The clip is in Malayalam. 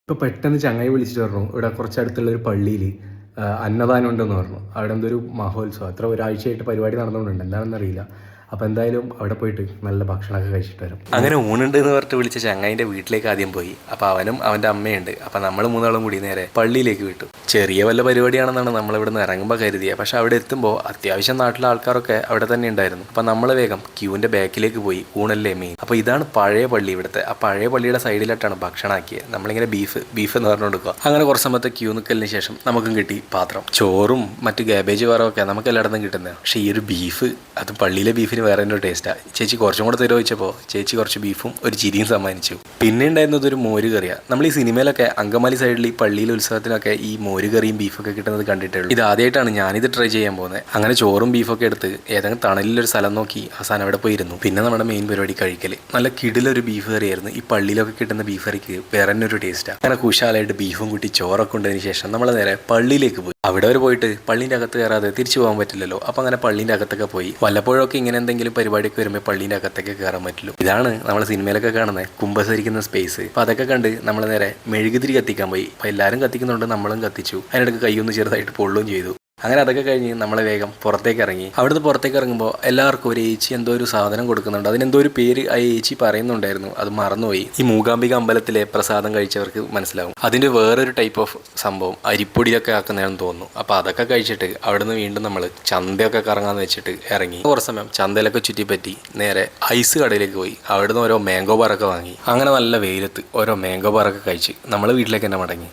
ഇപ്പോൾ പെട്ടെന്ന് ചങ്ങായി വിളിച്ചിട്ട് പറഞ്ഞു ഇവിടെ കുറച്ചടുത്തുള്ള ഒരു പള്ളിയിൽ അന്നദാനം ഉണ്ടെന്ന് പറഞ്ഞു. അവിടെ എന്തോ ഒരു മഹോത്സവം അത്ര ഒരാഴ്ചയായിട്ട് പരിപാടി നടന്നുകൊണ്ടുണ്ട്, എന്താണെന്നറിയില്ല. അപ്പോൾ എന്തായാലും അവിടെ പോയിട്ട് നല്ല ഭക്ഷണമൊക്കെ കഴിച്ചിട്ട് വരും. അങ്ങനെ ഊണുണ്ട് എന്ന് പറഞ്ഞിട്ട് വിളിച്ച ചങ്ങായിൻ്റെ വീട്ടിലേക്ക് ആദ്യം പോയി. അപ്പോൾ അവനും അവൻ്റെ അമ്മയുണ്ട്. അപ്പോൾ നമ്മൾ മൂന്നാളും കൂടി നേരെ പള്ളിയിലേക്ക് വിട്ടു. ചെറിയ വല്ല പരിപാടിയാണെന്നാണ് നമ്മളിവിടെ നിന്ന് ഇറങ്ങുമ്പോൾ കരുതിയത്. പക്ഷെ അവിടെ എത്തുമ്പോൾ അത്യാവശ്യം നാട്ടിലെ ആൾക്കാരൊക്കെ അവിടെ തന്നെ ഉണ്ടായിരുന്നു. അപ്പോൾ നമ്മൾ വേഗം ക്യൂവിൻ്റെ ബാക്കിലേക്ക് പോയി. ഊണല്ലേ മെയിൻ. അപ്പോൾ ഇതാണ് പഴയ പള്ളി ഇവിടുത്തെ. ആ പഴയ പള്ളിയുടെ സൈഡിലായിട്ടാണ് ഭക്ഷണം ആക്കിയത്. നമ്മളിങ്ങനെ ബീഫ് എന്ന് പറഞ്ഞു കൊടുക്കുക. അങ്ങനെ കുറച്ച് സമയത്ത് ക്യൂ നിൽക്കലിന് ശേഷം നമുക്കും കിട്ടി പാത്രം. ചോറും മറ്റ് ഗാബേജ് വറവൊക്കെ നമുക്ക് എല്ലായിടത്തും കിട്ടുന്നത്. പക്ഷേ ഈ ഒരു ബീഫ്, അത് പള്ളിയിലെ ബീഫിന് വേറെ ഒരു ടേസ്റ്റാണ്. ചേച്ചി കുറച്ചും കൂടെ തരുമോ ചോദിച്ചപ്പോൾ ചേച്ചി കുറച്ച് ബീഫും ഒരു ചിരിയും സമ്മാനിച്ചു. പിന്നെ ഉണ്ടായിരുന്നത് ഒരു മോര് കറിയാണ്. നമ്മൾ ഈ സിനിമയിലൊക്കെ അങ്കമാലി സൈഡിൽ ഈ പള്ളിയിലെ ഉത്സവത്തിനൊക്കെ ഈ മോര് കറിയും ബീഫൊക്കെ കിട്ടുന്നത് കണ്ടിട്ടുള്ളൂ. ഇത് ആദ്യമായിട്ടാണ് ഞാനിത് ട്രൈ ചെയ്യാൻ പോകുന്നത്. അങ്ങനെ ചോറും ബീഫൊക്കെ എടുത്ത് ഏതെങ്കിലും തണലിലൊരു സ്ഥലം നോക്കി അവസാനം അവിടെ പോയിരുന്നു. പിന്നെ നമ്മുടെ മെയിൻ പരിപാടി കഴിക്കൽ. നല്ല കിടിലൊരു ബീഫ് കറിയായിരുന്നു. ഈ പള്ളിയിലൊക്കെ കിട്ടുന്ന ബീഫ് കറിക്ക് വേറെ തന്നെ ഒരു ടേസ്റ്റാണ്. അങ്ങനെ കുശാലായിട്ട് ബീഫും കൂട്ടി ചോറൊക്കെ ഉണ്ടതിന് ശേഷം നമ്മൾ നേരെ പള്ളിയിലേക്ക് പോയി. അവിടെ വരെ പോയിട്ട് പള്ളീൻ്റെ അകത്ത് കയറാതെ തിരിച്ചു പോകാൻ പറ്റില്ലല്ലോ. അപ്പോൾ അങ്ങനെ പള്ളീൻ്റെ അകത്തൊക്കെ പോയി. വല്ലപ്പോഴൊക്കെ ഇങ്ങനെ എന്തെങ്കിലും പരിപാടിയൊക്കെ വരുമ്പോൾ പള്ളീൻ്റെ അകത്തൊക്കെ കയറാൻ പറ്റുള്ളൂ. ഇതാണ് നമ്മൾ സിനിമയിലൊക്കെ കാണുന്നത് കുമ്പസരിക്കുന്ന സ്പേസ്. അപ്പോൾ അതൊക്കെ കണ്ട് നമ്മൾ നേരെ മെഴുകുതിരി കത്തിക്കാൻ പോയി. അപ്പോൾ എല്ലാവരും കത്തിക്കുന്നുണ്ട്, നമ്മളും കത്തിച്ചു. അതിനിടയ്ക്ക് കൈയൊന്ന് ചെറുതായിട്ട് പൊള്ളുകയും ചെയ്തു. അങ്ങനെ അതൊക്കെ കഴിഞ്ഞ് നമ്മൾ വേഗം പുറത്തേക്ക് ഇറങ്ങി. അവിടുന്ന് പുറത്തേക്ക് ഇറങ്ങുമ്പോൾ എല്ലാവർക്കും ഒരു ഏച്ചി എന്തോ ഒരു സാധനം കൊടുക്കുന്നുണ്ട്. അതിനെന്തോ ഒരു പേര് ആ ഏച്ചി പറയുന്നുണ്ടായിരുന്നു, അത് മറന്നുപോയി. ഈ മൂകാംബിക അമ്പലത്തിലെ പ്രസാദം കഴിച്ചവർക്ക് മനസ്സിലാവും. അതിൻ്റെ വേറൊരു ടൈപ്പ് ഓഫ് സംഭവം അരിപ്പൊടിയൊക്കെ ആക്കുന്നതാണെന്ന് തോന്നുന്നു. അപ്പോൾ അതൊക്കെ കഴിച്ചിട്ട് അവിടുന്ന് വീണ്ടും നമ്മൾ ചന്തയൊക്കെ കറങ്ങാന്ന് വെച്ചിട്ട് ഇറങ്ങി. കുറച്ച് സമയം ചന്തയിലൊക്കെ ചുറ്റിപ്പറ്റി നേരെ ഐസ് കടയിലേക്ക് പോയി. അവിടുന്ന് ഓരോ മാംഗോ ബാറൊക്കെ വാങ്ങി. അങ്ങനെ നല്ല വെയിലത്ത് ഓരോ മാംഗോ ബാറൊക്കെ കഴിച്ച് നമ്മൾ വീട്ടിലേക്ക് തന്നെ മടങ്ങി.